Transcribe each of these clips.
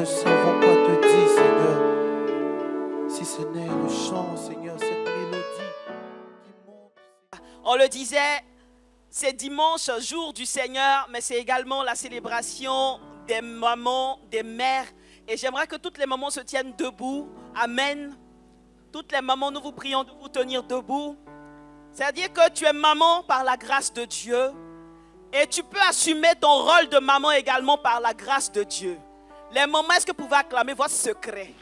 ne savons quoi te dire, Seigneur. Si ce n'est le chant, Seigneur, cette mélodie qui monte. On le disait, c'est dimanche, jour du Seigneur, mais c'est également la célébration des mamans, des mères. Et j'aimerais que toutes les mamans se tiennent debout. Amen. Toutes les mamans, nous vous prions de vous tenir debout. C'est-à-dire que tu es maman par la grâce de Dieu. Et tu peux assumer ton rôle de maman également par la grâce de Dieu. Les mamans, est-ce que vous pouvez acclamer votre secret?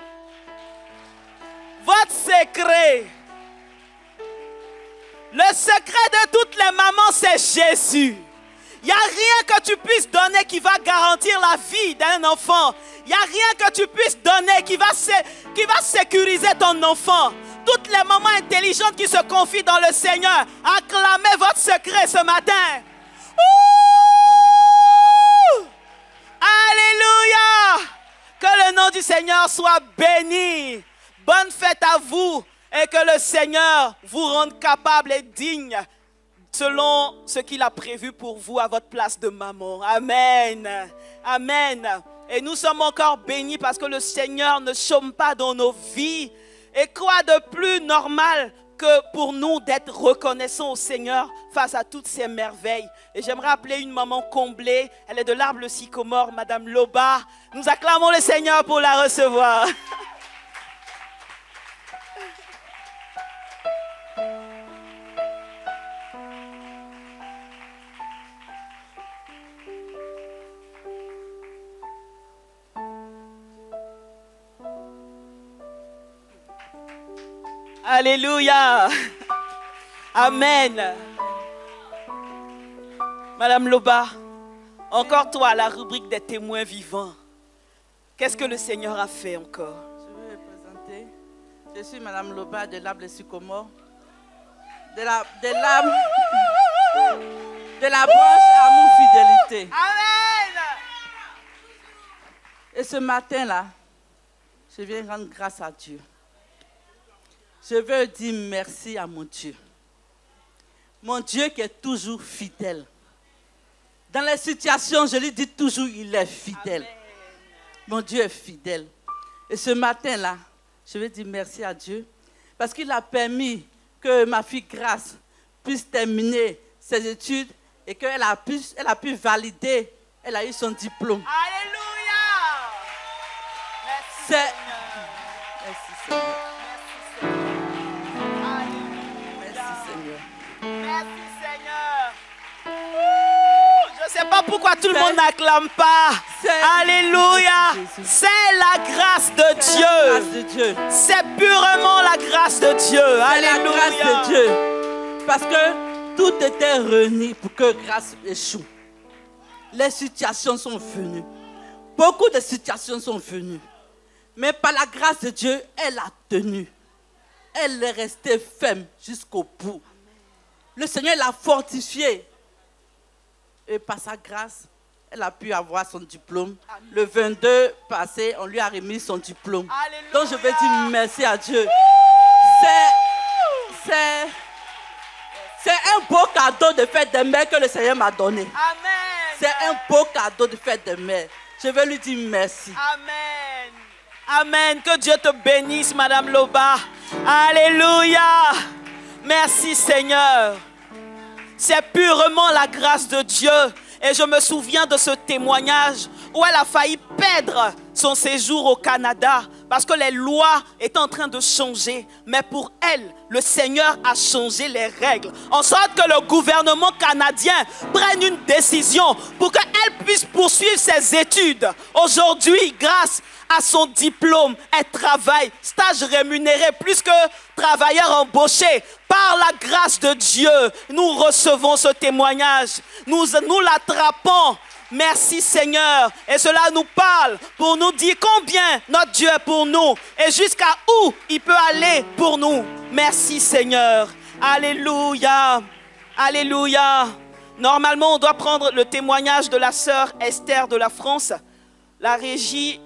Votre secret. Le secret de toutes les mamans, c'est Jésus. Il n'y a rien que tu puisses donner qui va garantir la vie d'un enfant. Il n'y a rien que tu puisses donner qui va sécuriser ton enfant. Toutes les mamans intelligentes qui se confient dans le Seigneur, acclamez votre secret ce matin. Ouh! Alléluia! Que le nom du Seigneur soit béni. Bonne fête à vous et que le Seigneur vous rende capable et digne selon ce qu'il a prévu pour vous à votre place de maman. Amen. Amen. Et nous sommes encore bénis parce que le Seigneur ne chôme pas dans nos vies. Et quoi de plus normal que pour nous d'être reconnaissants au Seigneur face à toutes ces merveilles. Et j'aimerais appeler une maman comblée. Elle est de l'Arbre le Sycomore, Madame Loba. Nous acclamons le Seigneur pour la recevoir. Alléluia. Amen. Madame Loba, encore toi, la rubrique des témoins vivants. Qu'est-ce que le Seigneur a fait encore? Je vais me présenter. Je suis Madame Loba de l'Arbre le Sycomore. De la branche Amour Fidélité. Amen. Et ce matin-là, je viens rendre grâce à Dieu. Je veux dire merci à mon Dieu. Mon Dieu qui est toujours fidèle. Dans les situations, je lui dis toujours, il est fidèle. Amen. Mon Dieu est fidèle. Et ce matin-là, je veux dire merci à Dieu parce qu'il a permis que ma fille Grâce puisse terminer ses études et qu'elle a pu valider, elle a eu son diplôme. Alléluia. Merci Seigneur. Merci Seigneur. Merci Seigneur. Je ne sais pas pourquoi tout le monde n'acclame pas. Alléluia. C'est la grâce de Dieu. C'est purement la grâce de Dieu. Alléluia. La grâce de Dieu. Parce que tout était réuni pour que Grâce échoue. Les situations sont venues. Beaucoup de situations sont venues. Mais par la grâce de Dieu, elle a tenu. Elle est restée ferme jusqu'au bout. Le Seigneur l'a fortifiée. Et par sa grâce, elle a pu avoir son diplôme. Amen. Le 22 passé, on lui a remis son diplôme. Alléluia. Donc je veux dire merci à Dieu. C'est un beau cadeau de fête des mères que le Seigneur m'a donné. Amen. C'est un beau cadeau de fête des mères. Je veux lui dire merci. Amen. Amen. Que Dieu te bénisse, Madame Loba. Alléluia. Merci Seigneur. C'est purement la grâce de Dieu. Et je me souviens de ce témoignage où elle a failli perdre son séjour au Canada parce que les lois étaient en train de changer. Mais pour elle, le Seigneur a changé les règles en sorte que le gouvernement canadien prenne une décision pour qu'elle puisse poursuivre ses études. Aujourd'hui, grâce à son diplôme, elle travaille, stage rémunéré plus que travailleur embauché. Par la grâce de Dieu, nous recevons ce témoignage. Nous l'attrapons. Merci Seigneur. Et cela nous parle pour nous dire combien notre Dieu est pour nous et jusqu'à où il peut aller pour nous. Merci Seigneur. Alléluia. Alléluia. Normalement, on doit prendre le témoignage de la sœur Esther de la France. La régie,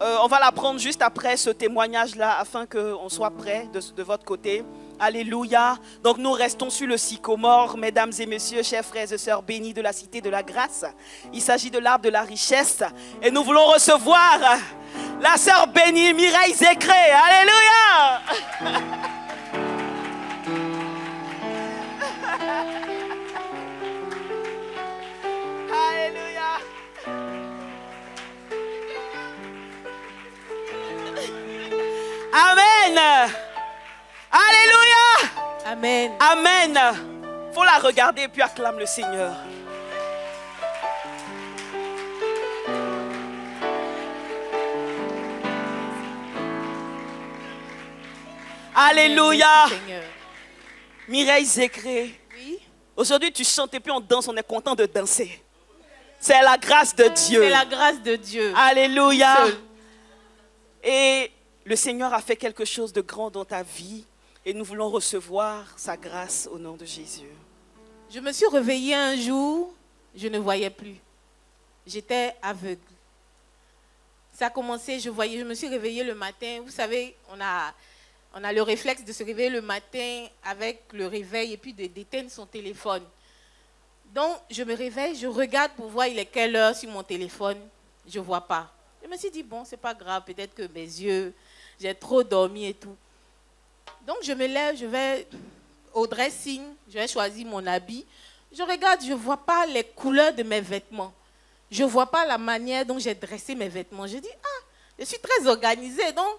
on va la prendre juste après ce témoignage-là afin qu'on soit prêt de votre côté. Alléluia. Donc nous restons sur le sycomore, mesdames et messieurs, chers frères et sœurs bénis de la cité de la grâce. Il s'agit de l'arbre de la richesse. Et nous voulons recevoir la sœur bénie Mireille Zécré. Alléluia. Alléluia. Amen. Alléluia. Amen. Amen. Faut la regarder et puis acclame le Seigneur. Alléluia. Seigneur. Mireille Zécré. Oui. Aujourd'hui, tu chantes et puis on danse, on est content de danser. C'est la grâce de Dieu. C'est la grâce de Dieu. Alléluia. Seul. Et le Seigneur a fait quelque chose de grand dans ta vie et nous voulons recevoir sa grâce au nom de Jésus. Je me suis réveillée un jour, je ne voyais plus. J'étais aveugle. Ça a commencé, je me suis réveillée le matin. Vous savez, on a le réflexe de se réveiller le matin avec le réveil et puis d'éteindre son téléphone. Donc, je me réveille, je regarde pour voir il est quelle heure sur mon téléphone. Je ne vois pas. Je me suis dit, bon, c'est pas grave, peut-être que mes yeux, j'ai trop dormi et tout. Donc, je me lève, je vais au dressing, je vais choisir mon habit. Je regarde, je ne vois pas les couleurs de mes vêtements. Je ne vois pas la manière dont j'ai dressé mes vêtements. Je dis, ah, je suis très organisée, donc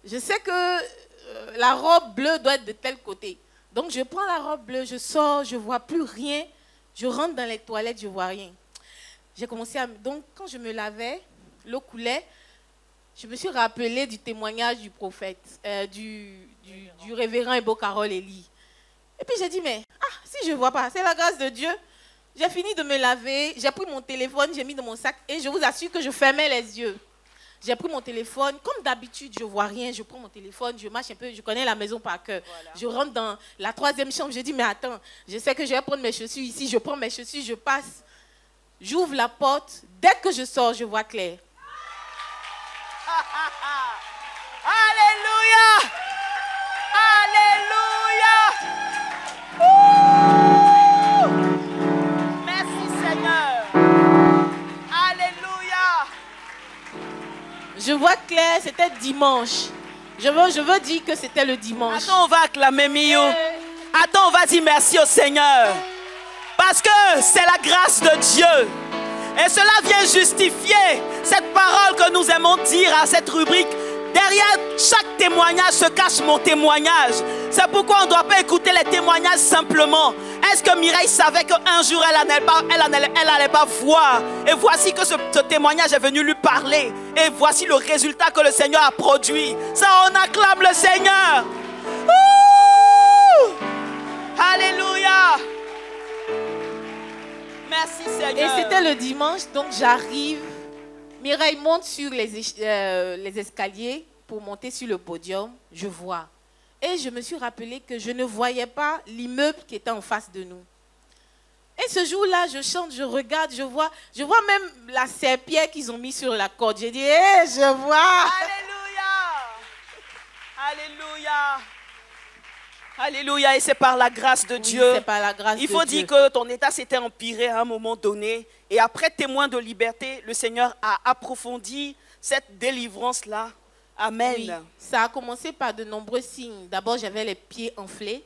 je sais que la robe bleue doit être de tel côté. Donc, je prends la robe bleue, je sors, je ne vois plus rien. Je rentre dans les toilettes, je ne vois rien. J'ai commencé à... Donc, quand je me lavais, l'eau coulait. Je me suis rappelé du témoignage du prophète, du révérend Ebo Carole Eli. Et puis, j'ai dit, mais si je ne vois pas, c'est la grâce de Dieu. J'ai fini de me laver, j'ai pris mon téléphone, j'ai mis dans mon sac et je vous assure que je fermais les yeux. J'ai pris mon téléphone, comme d'habitude, je ne vois rien, je prends mon téléphone, je marche un peu, je connais la maison par cœur. Voilà. Je rentre dans la 3e chambre, je dis, mais attends, je sais que je vais prendre mes chaussures ici, je prends mes chaussures, je passe, j'ouvre la porte, dès que je sors, je vois clair. Alléluia! Alléluia! Merci Seigneur. Alléluia. Je vois clair, c'était dimanche. Je veux dire que c'était le dimanche. Attends, on va acclamer Mio. Attends, on va dire merci au Seigneur. Parce que c'est la grâce de Dieu. Et cela vient justifier cette parole que nous aimons dire à cette rubrique. Derrière chaque témoignage se cache mon témoignage. C'est pourquoi on ne doit pas écouter les témoignages simplement. Est-ce que Mireille savait qu'un jour elle n'allait pas voir? Et voici que ce témoignage est venu lui parler. Et voici le résultat que le Seigneur a produit. Ça, on acclame le Seigneur. Ouh! Alléluia. Merci Seigneur. Et c'était le dimanche, donc j'arrive. Mireille monte sur les escaliers pour monter sur le podium. Je vois. Et je me suis rappelé que je ne voyais pas l'immeuble qui était en face de nous. Et ce jour-là, je chante, je regarde, je vois même la serpillère qu'ils ont mis sur la corde. J'ai dit, je vois. Alléluia. Alléluia. Alléluia. Et c'est par la grâce de Dieu. C'est par la grâce Il faut de dire Dieu. que ton état s'était empiré à un moment donné. Et après témoin de liberté, le Seigneur a approfondi cette délivrance-là. Amen. Oui, ça a commencé par de nombreux signes. D'abord, j'avais les pieds enflés.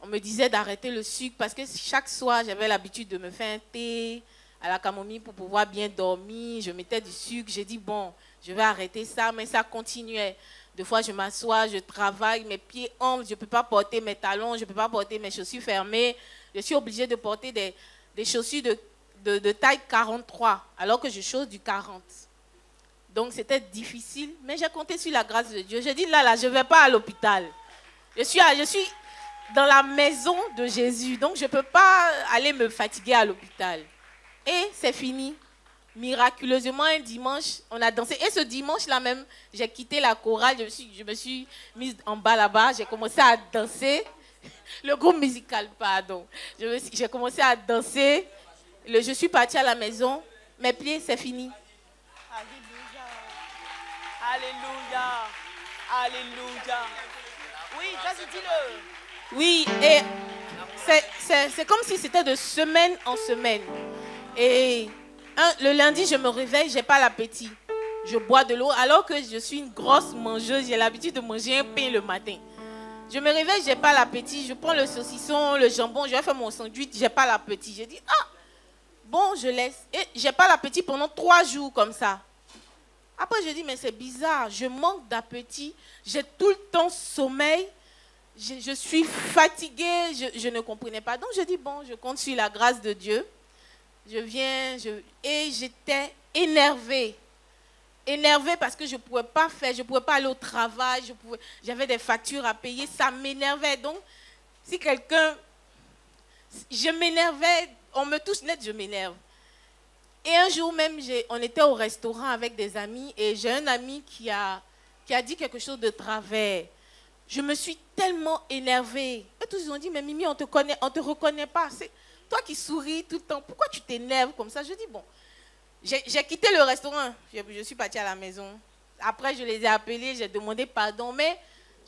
On me disait d'arrêter le sucre parce que chaque soir, j'avais l'habitude de me faire un thé à la camomille pour pouvoir bien dormir. Je mettais du sucre. J'ai dit, bon, je vais arrêter ça, mais ça continuait. Des fois, je m'assois, je travaille, mes pieds enflent, je ne peux pas porter mes talons, je ne peux pas porter mes chaussures fermées. Je suis obligée de porter des chaussures de taille 43, alors que je chausse du 40. Donc, c'était difficile, mais j'ai compté sur la grâce de Dieu. J'ai dit, là, je ne vais pas à l'hôpital. Je suis dans la maison de Jésus, donc je ne peux pas aller me fatiguer à l'hôpital. Et c'est fini. Miraculeusement, un dimanche, on a dansé. Et ce dimanche-là même, j'ai quitté la chorale, je me suis mise en bas là-bas, j'ai commencé à danser. Le groupe musical, pardon. J'ai commencé à danser. Je suis partie à la maison. Mes pieds, c'est fini. Alléluia. Alléluia. Alléluia. Oui, vas-y, dis-le. Oui, et c'est comme si c'était de semaine en semaine. Et le lundi, je me réveille, je n'ai pas l'appétit. Je bois de l'eau alors que je suis une grosse mangeuse. J'ai l'habitude de manger un pain le matin. Je me réveille, je n'ai pas l'appétit. Je prends le saucisson, le jambon, je vais faire mon sandwich, je n'ai pas l'appétit. Je dis, ah, bon, je laisse. Et je n'ai pas l'appétit pendant 3 jours comme ça. Après, je dis, mais c'est bizarre, je manque d'appétit. J'ai tout le temps sommeil. Je suis fatiguée, je ne comprenais pas. Donc, je dis, bon, je compte sur la grâce de Dieu. Je viens, et j'étais énervée. Énervée parce que je ne pouvais pas faire, je ne pouvais pas aller au travail, j'avais des factures à payer, ça m'énervait. Donc, si quelqu'un, je m'énervais, on me touche net, je m'énerve. Et un jour même, on était au restaurant avec des amis et j'ai un ami qui a dit quelque chose de travers. Je me suis tellement énervée. Et tous ils ont dit, mais Mimi, on te reconnaît pas. C'est toi qui souris tout le temps. Pourquoi tu t'énerves comme ça? Je dis, bon. J'ai quitté le restaurant, je suis partie à la maison. Après, je les ai appelés, j'ai demandé pardon, mais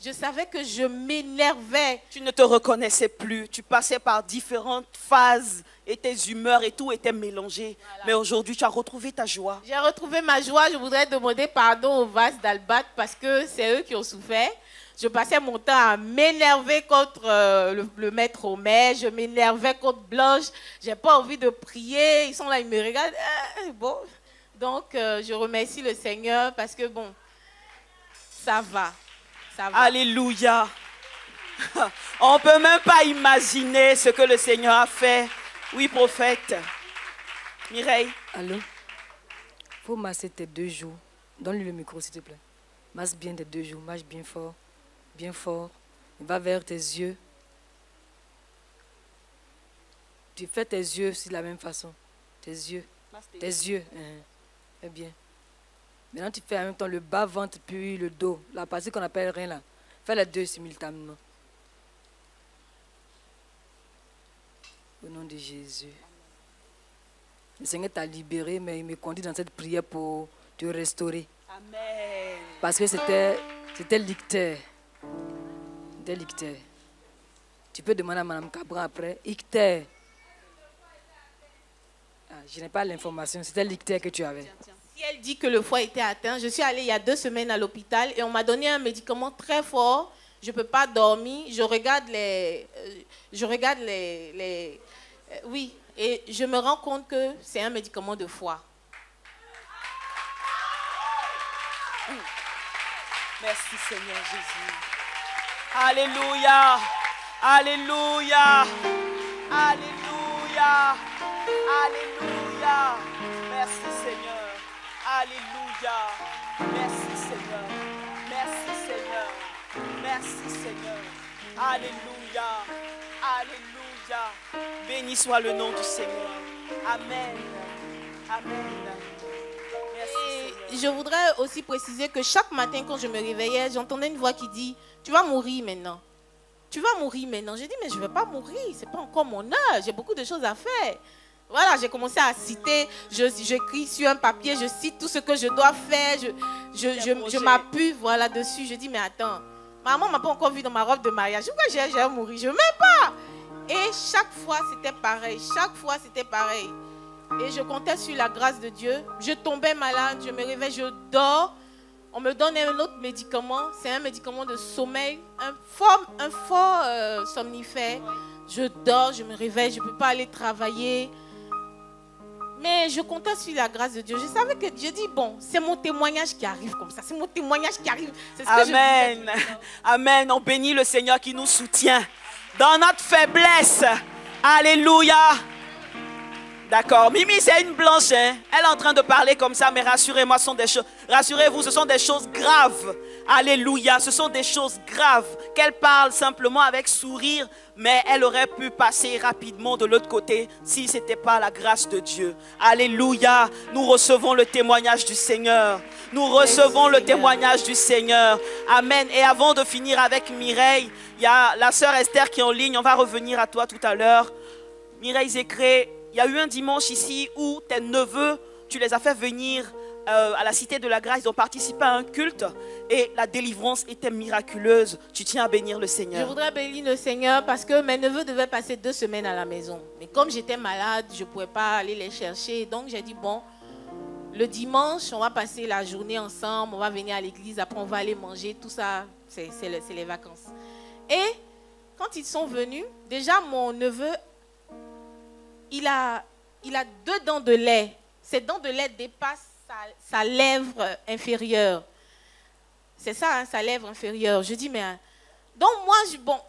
je savais que je m'énervais. Tu ne te reconnaissais plus, tu passais par différentes phases et tes humeurs et tout était mélangé. Voilà. Mais aujourd'hui, tu as retrouvé ta joie. J'ai retrouvé ma joie, je voudrais demander pardon aux vases d'Albat parce que c'est eux qui ont souffert. Je passais mon temps à m'énerver contre le maître Omer, je m'énervais contre Blanche, je n'ai pas envie de prier, ils sont là, ils me regardent. Bon. Donc, je remercie le Seigneur parce que, bon, ça va. Ça va. Alléluia. On ne peut même pas imaginer ce que le Seigneur a fait. Oui, prophète. Mireille. Allô? Il faut masser tes 2 jours. Donne-lui le micro, s'il te plaît. Masse bien tes 2 jours, marche bien fort. Bien fort. Va vers tes yeux. Tu fais tes yeux aussi de la même façon. Tes yeux. Tes yeux. Fais bien. Maintenant, tu fais en même temps le bas-ventre puis le dos. La partie qu'on appelle rien là. Fais les 2 simultanément. Au nom de Jésus. Le Seigneur t'a libéré, mais il me conduit dans cette prière pour te restaurer. Amen. Parce que c'était l'ictère. C'était l'ictère. Tu peux demander à Mme Cabra après. Ictère. Ah, je n'ai pas l'information. C'était l'ictère que tu avais. Si elle dit que le foie était atteint, je suis allée il y a 2 semaines à l'hôpital et on m'a donné un médicament très fort. Je ne peux pas dormir. Je regarde oui, et je me rends compte que c'est un médicament de foie. Merci Seigneur Jésus. Alléluia. Alléluia. Alléluia. Alléluia. Merci Seigneur. Alléluia. Merci Seigneur. Merci Seigneur. Merci Seigneur. Alléluia. Alléluia. Béni soit le nom du Seigneur. Amen. Amen. Et je voudrais aussi préciser que chaque matin quand je me réveillais, j'entendais une voix qui dit, tu vas mourir maintenant. Tu vas mourir maintenant. J'ai dit, mais je ne vais pas mourir. Ce n'est pas encore mon heure. J'ai beaucoup de choses à faire. Voilà, j'ai commencé à citer. J'écris sur un papier, je cite tout ce que je dois faire. Je m'appuie voilà, dessus. Je dis, mais attends, maman ne m'a pas encore vu dans ma robe de mariage. Pourquoi j'ai mourir? Je ne veux même pas. Et chaque fois, c'était pareil. Chaque fois, c'était pareil. Et je comptais sur la grâce de Dieu. Je tombais malade, je me réveille, je dors. On me donne un autre médicament. C'est un médicament de sommeil, un fort somnifère. Je dors, je me réveille, je ne peux pas aller travailler. Mais je comptais sur la grâce de Dieu. Je savais que Dieu dit, bon, c'est mon témoignage qui arrive comme ça. C'est mon témoignage qui arrive. C'est ce que Amen. Amen. On bénit le Seigneur qui nous soutient dans notre faiblesse. Alléluia. D'accord. Mimi, c'est une blanche. Hein? Elle est en train de parler comme ça, mais rassurez-moi, rassurez-vous, ce sont des choses graves. Alléluia. Ce sont des choses graves. Qu'elle parle simplement avec sourire, mais elle aurait pu passer rapidement de l'autre côté si ce n'était pas la grâce de Dieu. Alléluia. Nous recevons le témoignage du Seigneur. Nous recevons le témoignage du Seigneur. Amen. Et avant de finir avec Mireille, il y a la sœur Esther qui est en ligne. On va revenir à toi tout à l'heure. Mireille Zécré, il y a eu un dimanche ici où tes neveux, tu les as fait venir à la Cité de la Grâce. Ils ont participé à un culte. et la délivrance était miraculeuse. Tu tiens à bénir le Je Seigneur. voudrais bénir le Seigneur parce que mes neveux devaient passer 2 semaines à la maison. Mais comme j'étais malade, je ne pouvais pas aller les chercher. Donc j'ai dit, bon, le dimanche, on va passer la journée ensemble, on va venir à l'église, après on va aller manger, tout ça, c'est les vacances. Et quand ils sont venus, déjà mon neveu, il a 2 dents de lait. Ces dents de lait dépassent sa lèvre inférieure. C'est ça, hein, sa lèvre inférieure. Je dis, mais... Donc moi, bon,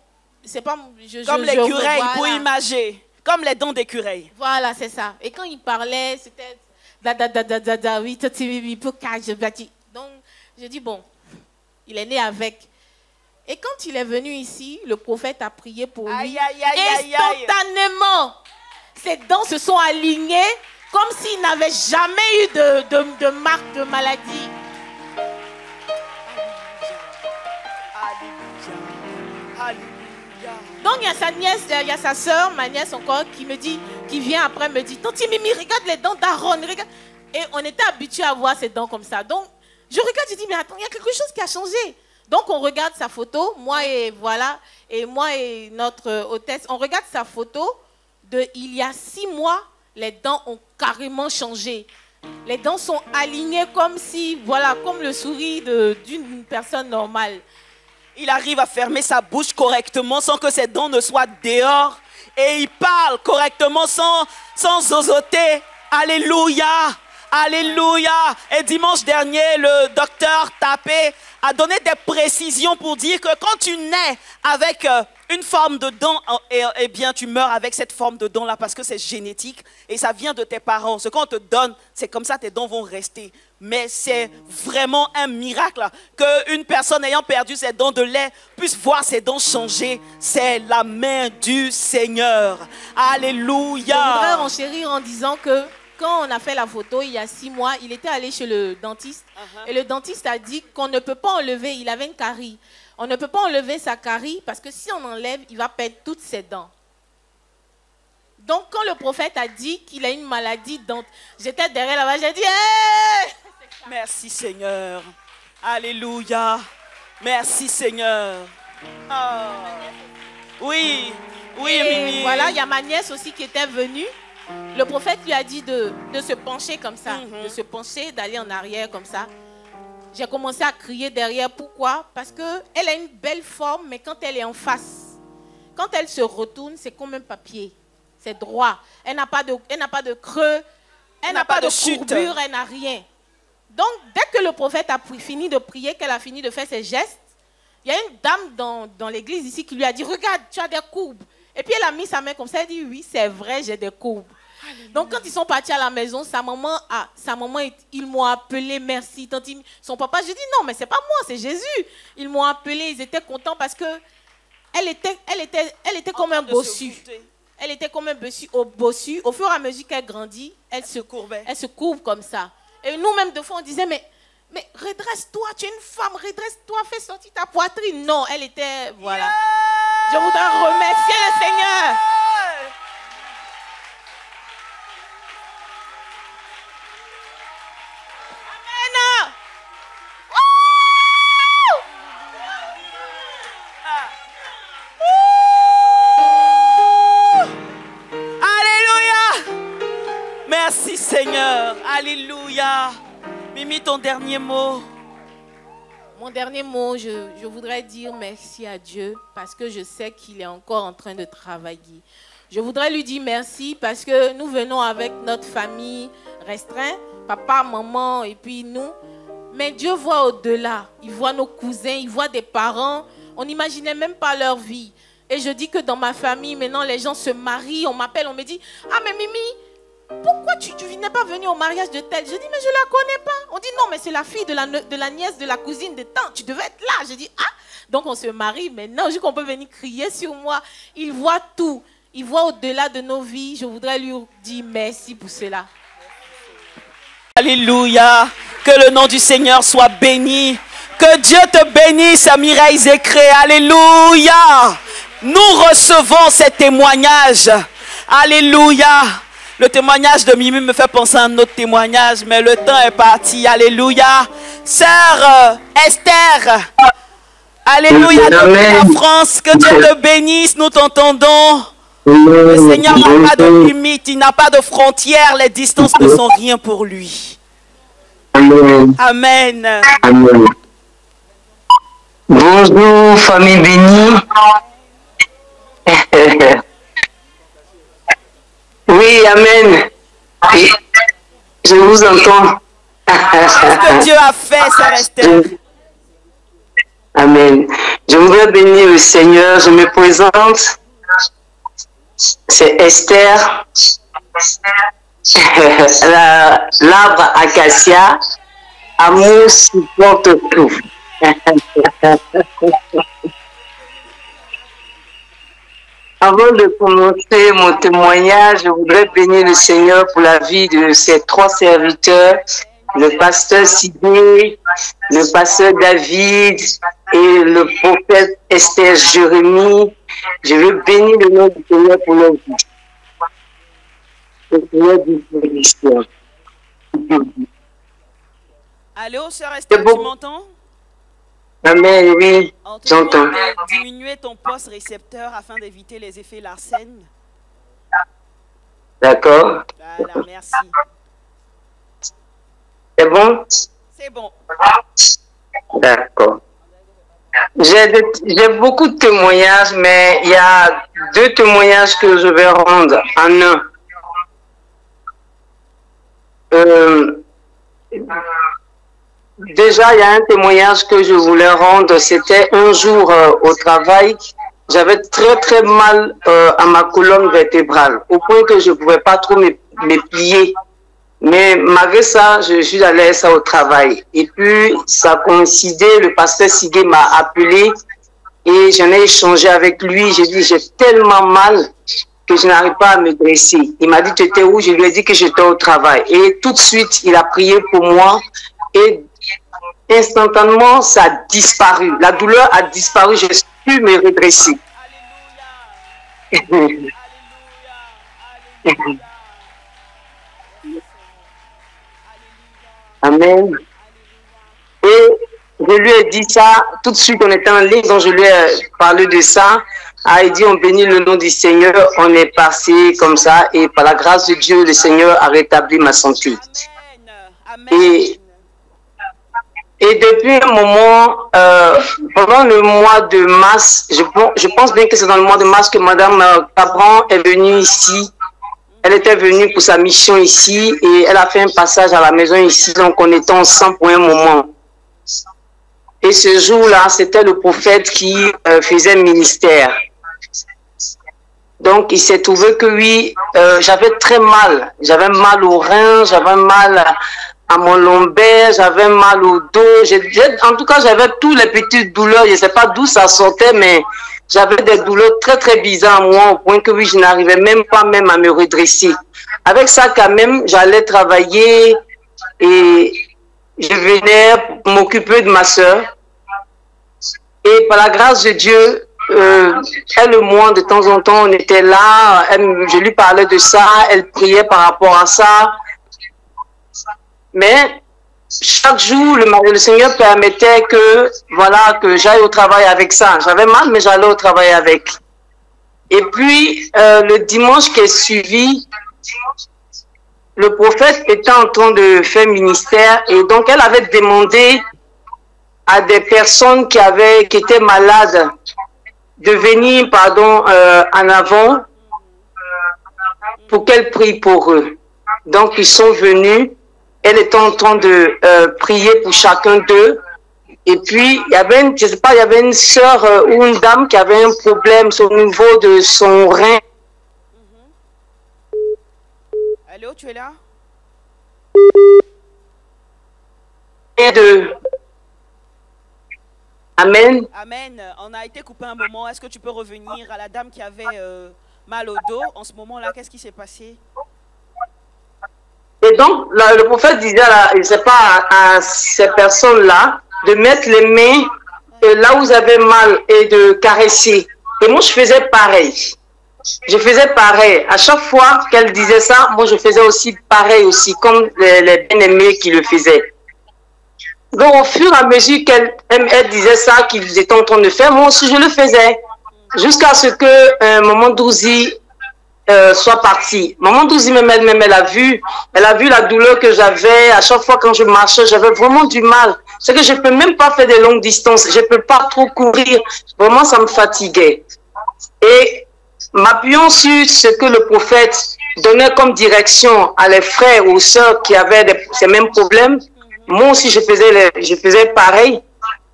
c'est pas... Comme l'écureuil, voilà. pour imager. Comme les dents d'écureuil. Voilà, c'est ça. Et quand il parlait, c'était... Donc, je dis, bon, il est né avec. Et quand il est venu ici, le prophète a prié pour lui. Aïe, aïe, aïe, aïe, aïe. Instantanément, ses dents se sont alignées comme s'il n'avait jamais eu de marque de maladie. Donc il y a sa nièce, il y a sa soeur, ma nièce encore, qui vient après me dit, Tanti Mimi, regarde les dents d'Aaron, regarde. Et on était habitués à voir ses dents comme ça. Donc je regarde, je dis, mais attends, il y a quelque chose qui a changé. Donc on regarde sa photo, moi et notre hôtesse, on regarde sa photo de il y a 6 mois, les dents ont carrément changé. Les dents sont alignées comme si, voilà, comme le sourire d'une personne normale. Il arrive à fermer sa bouche correctement sans que ses dents ne soient dehors. Et il parle correctement sans zozoter. Alléluia. Alléluia. Et dimanche dernier, le docteur Tapé a donné des précisions pour dire que quand tu nais avec une forme de dent, eh bien tu meurs avec cette forme de dent là parce que c'est génétique et ça vient de tes parents. Ce qu'on te donne, c'est comme ça tes dents vont rester. Mais c'est vraiment un miracle qu'une personne ayant perdu ses dents de lait puisse voir ses dents changer. C'est la main du Seigneur. Alléluia. Je voudrais renchérir en disant que quand on a fait la photo, il y a 6 mois, il était allé chez le dentiste. Et le dentiste a dit qu'on ne peut pas enlever, il avait une carie. On ne peut pas enlever sa carie parce que si on enlève, il va perdre toutes ses dents. Donc quand le prophète a dit qu'il a une maladie dentaire, j'étais derrière là-bas, j'ai dit hey! Merci Seigneur. Alléluia. Merci Seigneur. Oh. Oui, oui, et voilà, il y a ma nièce aussi qui était venue. Le prophète lui a dit de se pencher comme ça, de se pencher, d'aller en arrière comme ça. J'ai commencé à crier derrière. Pourquoi? Parce qu'elle a une belle forme, mais quand elle est en face, quand elle se retourne, c'est comme un papier. C'est droit. Elle n'a pas de creux, elle n'a pas de courbure, elle n'a rien. Donc, dès que le prophète a fini de prier, qu'elle a fini de faire ses gestes, il y a une dame dans l'église ici qui lui a dit, regarde, tu as des courbes. Et puis elle a mis sa main comme ça, elle dit, oui, c'est vrai, j'ai des courbes. Alléluia. Donc quand ils sont partis à la maison, sa maman, ils m'ont appelé, merci. Son papa, je dis, non, mais c'est pas moi, c'est Jésus. Ils m'ont appelé, ils étaient contents parce que elle était comme un bossu. Elle était comme un bossu. Au fur et à mesure qu'elle grandit, elle se courbe comme ça. Et nous-mêmes, de fois, on disait, mais redresse-toi, tu es une femme, redresse-toi, fais sortir ta poitrine. Non, elle était, voilà. Yeah! Je voudrais remercier le Seigneur. Amen. Alléluia. Merci Seigneur. Alléluia. Mimi, ton dernier mot. Mon dernier mot, je voudrais dire merci à Dieu parce que je sais qu'il est encore en train de travailler. Je voudrais lui dire merci parce que nous venons avec notre famille restreinte, papa, maman et puis nous. Mais Dieu voit au-delà. Il voit nos cousins, il voit des parents. On n'imaginait même pas leur vie. Et je dis que dans ma famille, maintenant, les gens se marient. On m'appelle, on me dit, ah mais Mimi, pourquoi tu n'es pas venue au mariage de telle? Je dis, mais je ne la connais pas. On dit, non, mais c'est la fille de la nièce, de la cousine de tant. Tu devais être là. Je dis, ah. Donc on se marie. Maintenant, je dis qu'on peut venir crier sur moi. Il voit tout. Il voit au-delà de nos vies. Je voudrais lui dire merci pour cela. Alléluia. Que le nom du Seigneur soit béni. Que Dieu te bénisse, Mireille Zécré. Alléluia. Nous recevons ces témoignages. Alléluia. Le témoignage de Mimi me fait penser à un autre témoignage, mais le temps est parti. Alléluia. Sœur Esther. Alléluia. Depuis la France, que Dieu te bénisse. Nous t'entendons. Le Seigneur n'a pas de limite, il n'a pas de frontières. Les distances ne sont rien pour lui. Amen. Amen. Amen. Bonjour, famille bénie. Oui, amen. Je vous entends. Qu'est-ce que Dieu a fait, sœur Esther? Amen. Je voudrais bénir le Seigneur. Je me présente. C'est Esther. L'arbre acacia. Amour supporte tout. Avant de commencer mon témoignage, je voudrais bénir le Seigneur pour la vie de ces trois serviteurs, le pasteur Sidney, le pasteur David et le prophète Esther Jérémie. Je veux bénir le nom du Seigneur pour leur vie. Le Seigneur disposition. Allô, sœur Esther, tu m'entends? Amen, oui, j'entends. Diminuer ton poste récepteur afin d'éviter les effets Larsen. D'accord. Voilà, merci. C'est bon? C'est bon. D'accord. J'ai beaucoup de témoignages, mais il y a deux témoignages que je vais rendre en un. Déjà, il y a un témoignage que je voulais rendre. C'était un jour au travail. J'avais très mal à ma colonne vertébrale, au point que je ne pouvais pas trop me plier. Mais malgré ça, je suis allé ça au travail. Et puis, ça a coïncidé, le pasteur Sigué m'a appelé et j'en ai échangé avec lui. J'ai dit, j'ai tellement mal que je n'arrive pas à me dresser. Il m'a dit, tu étais où? Je lui ai dit que j'étais au travail. Et tout de suite, il a prié pour moi et instantanément, ça a disparu. La douleur a disparu. Je suis pu me redresser. Amen. Et je lui ai dit ça tout de suite, on était en ligne, donc je lui ai parlé de ça. Il dit, on bénit le nom du Seigneur, on est passé comme ça, et par la grâce de Dieu, le Seigneur a rétabli ma santé. Et depuis un moment, pendant le mois de mars, je pense bien que c'est dans le mois de mars que Madame Cabran est venue ici. Elle était venue pour sa mission ici et elle a fait un passage à la maison ici, donc on était ensemble pour un moment. Et ce jour-là, c'était le prophète qui faisait ministère. Donc, il s'est trouvé que oui, j'avais très mal. J'avais mal au rein, j'avais mal à mon lombaire, j'avais mal au dos. En tout cas, j'avais toutes les petites douleurs. Je ne sais pas d'où ça sortait, mais j'avais des douleurs très bizarres à moi, au point que oui, je n'arrivais même pas à me redresser. Avec ça, quand même, j'allais travailler et je venais m'occuper de ma soeur. Et par la grâce de Dieu, elle et moi, de temps en temps, on était là. Je lui parlais de ça, elle priait par rapport à ça. Mais chaque jour, le Seigneur permettait que, voilà, que j'aille au travail avec ça. J'avais mal, mais j'allais au travail avec. Et puis, le dimanche qui est suivi, le prophète était en train de faire ministère et donc elle avait demandé à des personnes qui étaient malades de venir, en avant pour qu'elle prie pour eux. Donc, ils sont venus. Elle était en train de prier pour chacun d'eux. Et puis, il y avait je sais pas, il y avait une sœur ou une dame qui avait un problème au niveau de son rein. Allô, tu es là? Amen. Amen. On a été coupé un moment. Est-ce que tu peux revenir à la dame qui avait mal au dos? En ce moment-là, qu'est-ce qui s'est passé? Et donc, le prophète disait, je ne sais pas, à ces personnes-là, de mettre les mains là où vous avez mal et de caresser. Et moi, je faisais pareil. je faisais pareil. À chaque fois qu'elle disait ça, moi je faisais aussi pareil aussi, comme les bien-aimés qui le faisaient. Donc au fur et à mesure qu'elle disait ça, qu'ils étaient en train de faire, moi aussi je le faisais. Jusqu'à ce que Maman Douzi soit partie. Maman Douzi elle-même, elle a vu la douleur que j'avais. À chaque fois quand je marchais, j'avais vraiment du mal. C'est que je ne peux même pas faire de longues distances. Je ne peux pas trop courir. Vraiment, ça me fatiguait. Et m'appuyant sur ce que le prophète donnait comme direction à les frères ou sœurs qui avaient ces mêmes problèmes, moi aussi je faisais pareil.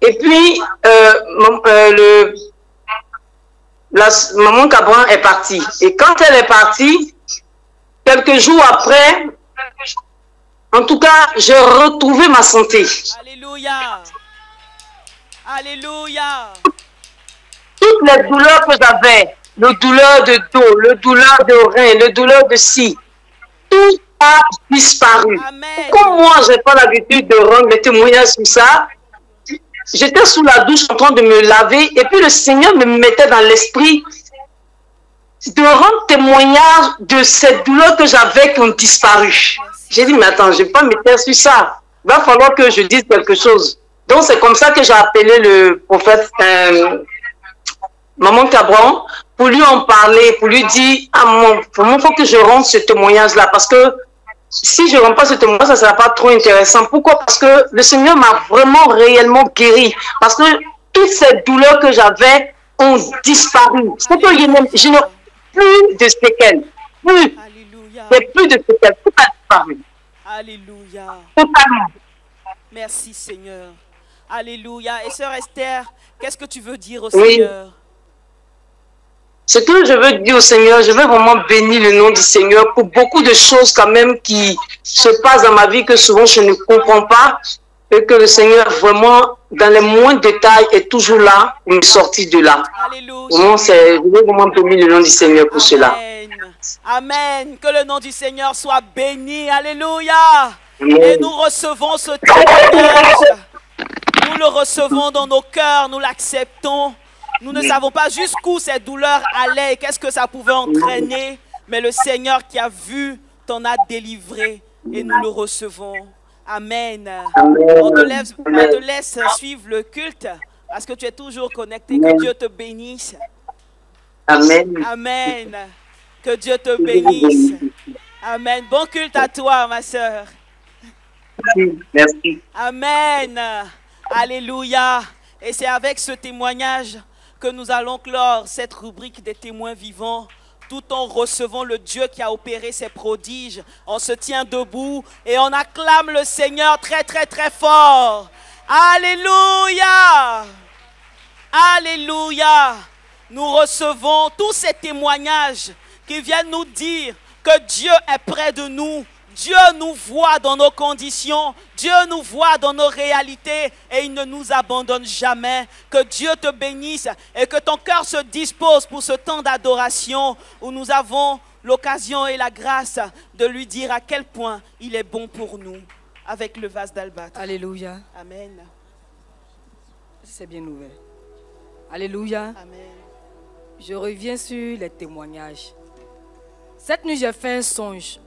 Et puis, Maman Cabran est partie. Et quand elle est partie, quelques jours après, en tout cas, j'ai retrouvé ma santé. Alléluia. Alléluia. Toutes les douleurs que j'avais, le douleur de dos, le douleur de rein, le douleur de scie, tout a disparu. Amen. Comme moi, je n'ai pas l'habitude de rendre mes témoignages sur ça, j'étais sous la douche en train de me laver et puis le Seigneur me mettait dans l'esprit de rendre témoignage de ces douleurs que j'avais qui ont disparu. J'ai dit, mais attends, je ne vais pas me taire sur ça. Il va falloir que je dise quelque chose. Donc, c'est comme ça que j'ai appelé le prophète Maman Cabran pour lui en parler, pour lui dire, ah, il faut que je rende ce témoignage-là parce que si je ne rends pas ce témoignage, ça ne sera pas trop intéressant. Pourquoi? Parce que le Seigneur m'a vraiment réellement guéri. Parce que toutes ces douleurs que j'avais ont disparu. C'est que je n'ai plus de séquelles. Plus de séquelles. Tout a disparu. Alléluia. Totalement. Merci Seigneur. Alléluia. Et sœur Esther, qu'est-ce que tu veux dire au Seigneur? Ce que je veux dire au Seigneur, je veux vraiment bénir le nom du Seigneur pour beaucoup de choses quand même qui se passent dans ma vie que souvent je ne comprends pas et que le Seigneur vraiment dans les moindres détails est toujours là pour me sortir de là. Alléluia. Vraiment, je veux vraiment bénir le nom du Seigneur pour cela. Amen. Que le nom du Seigneur soit béni. Alléluia. Amen. Et nous recevons ce témoignage. Nous le recevons dans nos cœurs, nous l'acceptons. Nous ne savons pas jusqu'où cette douleur allait et qu'est-ce que ça pouvait entraîner. Mais le Seigneur qui a vu t'en a délivré et nous le recevons. Amen. On te laisse suivre le culte parce que tu es toujours connecté. Que Dieu te bénisse. Amen. Amen. Que Dieu te bénisse. Amen. Bon culte à toi, ma soeur. Merci. Amen. Alléluia. Et c'est avec ce témoignage que nous allons clore cette rubrique des témoins vivants, tout en recevant le Dieu qui a opéré ses prodiges. On se tient debout et on acclame le Seigneur très, très, très fort. Alléluia! Alléluia! Nous recevons tous ces témoignages qui viennent nous dire que Dieu est près de nous. Dieu nous voit dans nos conditions, Dieu nous voit dans nos réalités et il ne nous abandonne jamais. Que Dieu te bénisse et que ton cœur se dispose pour ce temps d'adoration où nous avons l'occasion et la grâce de lui dire à quel point il est bon pour nous avec le vase d'albâtre. Alléluia. Amen. C'est bien ouvert. Alléluia. Amen. Je reviens sur les témoignages. Cette nuit, j'ai fait un songe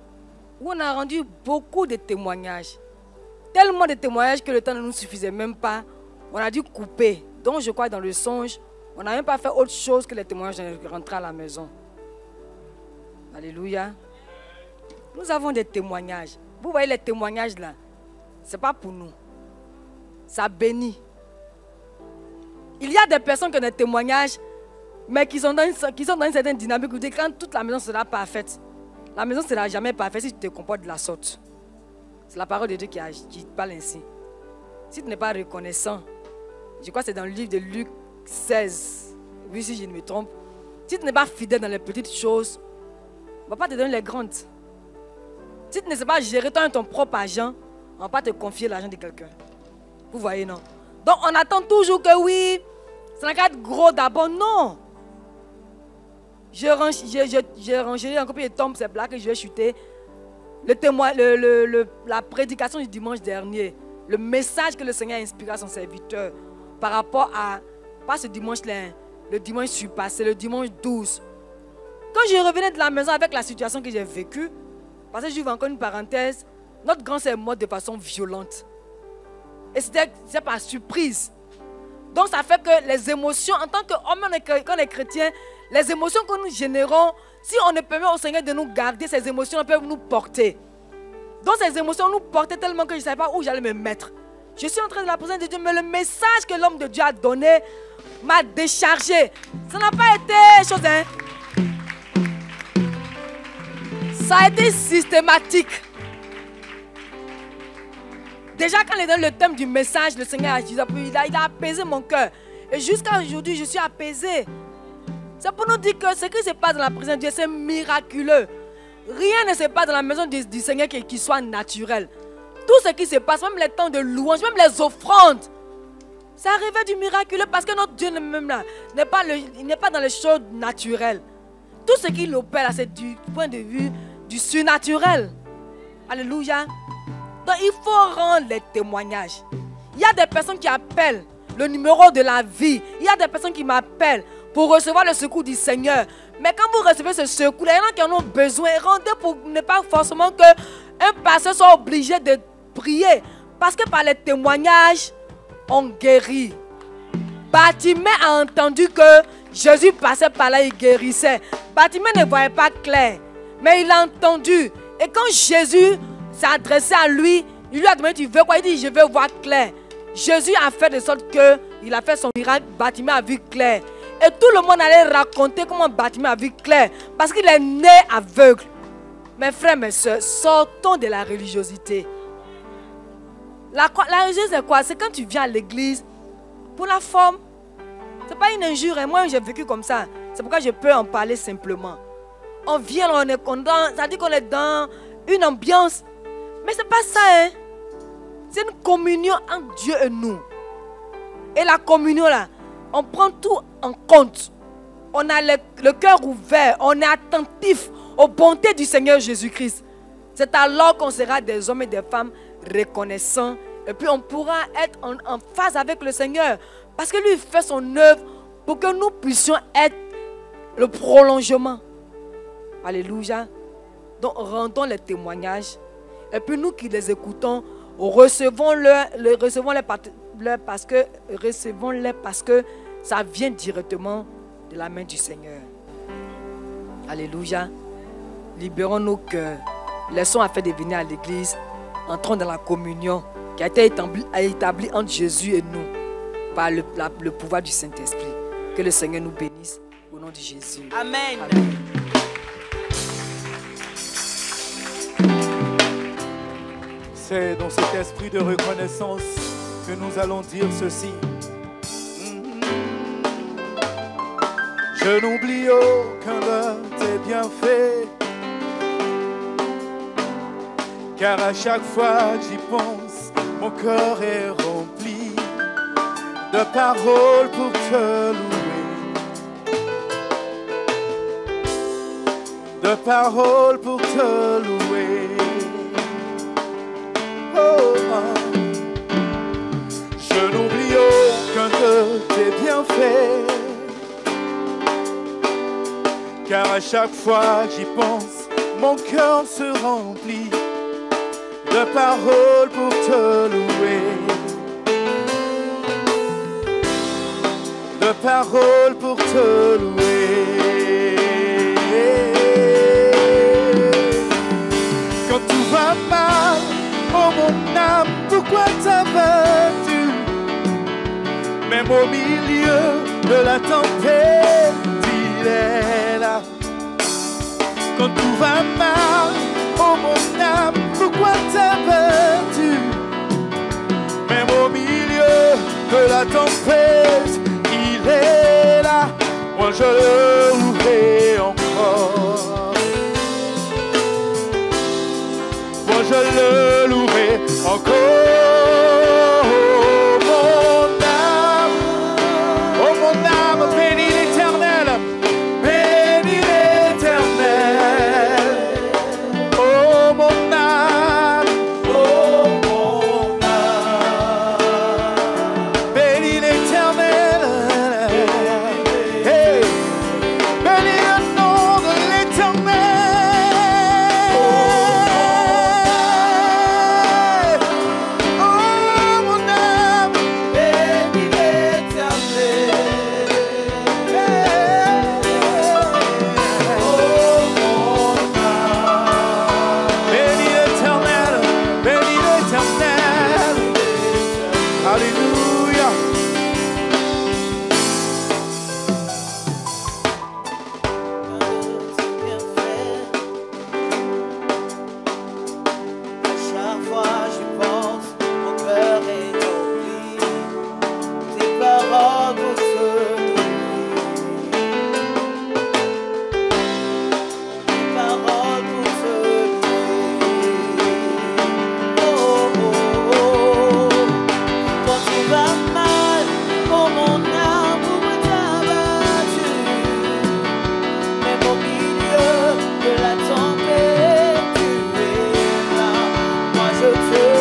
où on a rendu beaucoup de témoignages. Tellement de témoignages que le temps ne nous suffisait même pas. On a dû couper. Donc je crois que dans le songe, on n'a même pas fait autre chose que les témoignages de rentrer à la maison. Alléluia. Nous avons des témoignages. Vous voyez les témoignages là, ce n'est pas pour nous. Ça bénit. Il y a des personnes qui ont des témoignages, mais qui sont dans une certaine dynamique où quand toute la maison sera parfaite, la maison ne sera jamais parfaite si tu te comportes de la sorte. C'est la parole de Dieu qui parle ainsi. Si tu n'es pas reconnaissant, je crois que c'est dans le livre de Luc 16, oui, si je ne me trompe. Si tu n'es pas fidèle dans les petites choses, on ne va pas te donner les grandes. Si tu ne sais pas gérer ton propre argent, on ne va pas te confier l'argent de quelqu'un. Vous voyez, non? Donc on attend toujours que oui, ça n'a qu'à être gros d'abord. Non. J'ai rangé encore plus de tombes, c'est là que je vais chuter. La prédication du dimanche dernier, le message que le Seigneur a inspiré à son serviteur par rapport à, pas ce dimanche-là, le dimanche surpassé, le dimanche 12. Quand je revenais de la maison avec la situation que j'ai vécue, parce que j'ouvre encore une parenthèse, notre grand-sœur est morte de façon violente. Et c'était par surprise. Donc ça fait que les émotions, en tant qu'homme, quand on est chrétien, les émotions que nous générons, si on ne permet au Seigneur de nous garder, ces émotions peuvent nous porter. Donc ces émotions nous portaient tellement que je ne savais pas où j'allais me mettre. Je suis entrée de la présence de Dieu, mais le message que l'homme de Dieu a donné m'a déchargé. Ça n'a pas été chose, hein? Ça a été systématique. Déjà quand il est dans le thème du message, le Seigneur il a apaisé mon cœur. Et jusqu'à aujourd'hui, je suis apaisée. C'est pour nous dire que ce qui se passe dans la présence de Dieu, c'est miraculeux. Rien ne se passe dans la maison du Seigneur qui soit naturel. Tout ce qui se passe, même les temps de louange, même les offrandes, ça arrivait du miraculeux parce que notre Dieu n'est pas dans les choses naturelles. Tout ce qu'il opère, c'est du point de vue du surnaturel. Alléluia. Donc il faut rendre les témoignages. Il y a des personnes qui appellent le numéro de la vie. Il y a des personnes qui m'appellent pour recevoir le secours du Seigneur. Mais quand vous recevez ce secours, il y en a qui en ont besoin. Rendez pour ne pas forcément qu'un pasteur soit obligé de prier. Parce que par les témoignages, on guérit. Bartimée a entendu que Jésus passait par là, il guérissait. Bartimée ne voyait pas clair, mais il a entendu. Et quand Jésus s'est adressé à lui, il lui a demandé, tu veux quoi? Il dit, je veux voir clair. Jésus a fait de sorte qu'il a fait son miracle, Bartimée a vu clair. Et tout le monde allait raconter comment Bartimée a vu clair. Parce qu'il est né aveugle. Mes frères, mes soeurs, sortons de la religiosité. La religiosité, c'est quoi? C'est quand tu viens à l'église pour la forme. Ce n'est pas une injure. Et moi, j'ai vécu comme ça. C'est pourquoi je peux en parler simplement. On vient, on est content. Ça dit qu'on est dans une ambiance. Mais ce n'est pas ça. Hein? C'est une communion entre Dieu et nous. Et la communion, là, on prend tout en compte. On a le cœur ouvert. On est attentif aux bontés du Seigneur Jésus-Christ. C'est alors qu'on sera des hommes et des femmes reconnaissants. Et puis on pourra être en phase avec le Seigneur. Parce que lui, il fait son œuvre pour que nous puissions être le prolongement. Alléluia. Donc rendons les témoignages. Et puis nous qui les écoutons, recevons-les parce que ça vient directement de la main du Seigneur. Alléluia. Libérons nos cœurs. Laissons afin de venir à l'église. Entrons dans la communion qui a été établie entre Jésus et nous par le pouvoir du Saint-Esprit. Que le Seigneur nous bénisse au nom de Jésus. Amen. Amen. C'est dans cet esprit de reconnaissance que nous allons dire ceci. Je n'oublie aucun de tes bienfaits, car à chaque fois que j'y pense, mon cœur est rempli de paroles pour te louer, de paroles pour te louer. Oh, oh. Je n'oublie aucun de tes bienfaits, car à chaque fois que j'y pense, mon cœur se remplit de paroles pour te louer, de paroles pour te louer. Quand tout va mal, oh mon âme, pourquoi t'as battu? Même au milieu de la tempête, il est là. Quand tout va mal, oh mon âme, pourquoi t'as battu? Même au milieu de la tempête, il est là. Moi je le louerai encore. Moi je le louerai encore. Oh mon âme, bénis l'Éternel. Bénis l'Éternel. Oh mon âme. Oh mon âme. Bénis l'Éternel. Hey. Bénis le nom de je te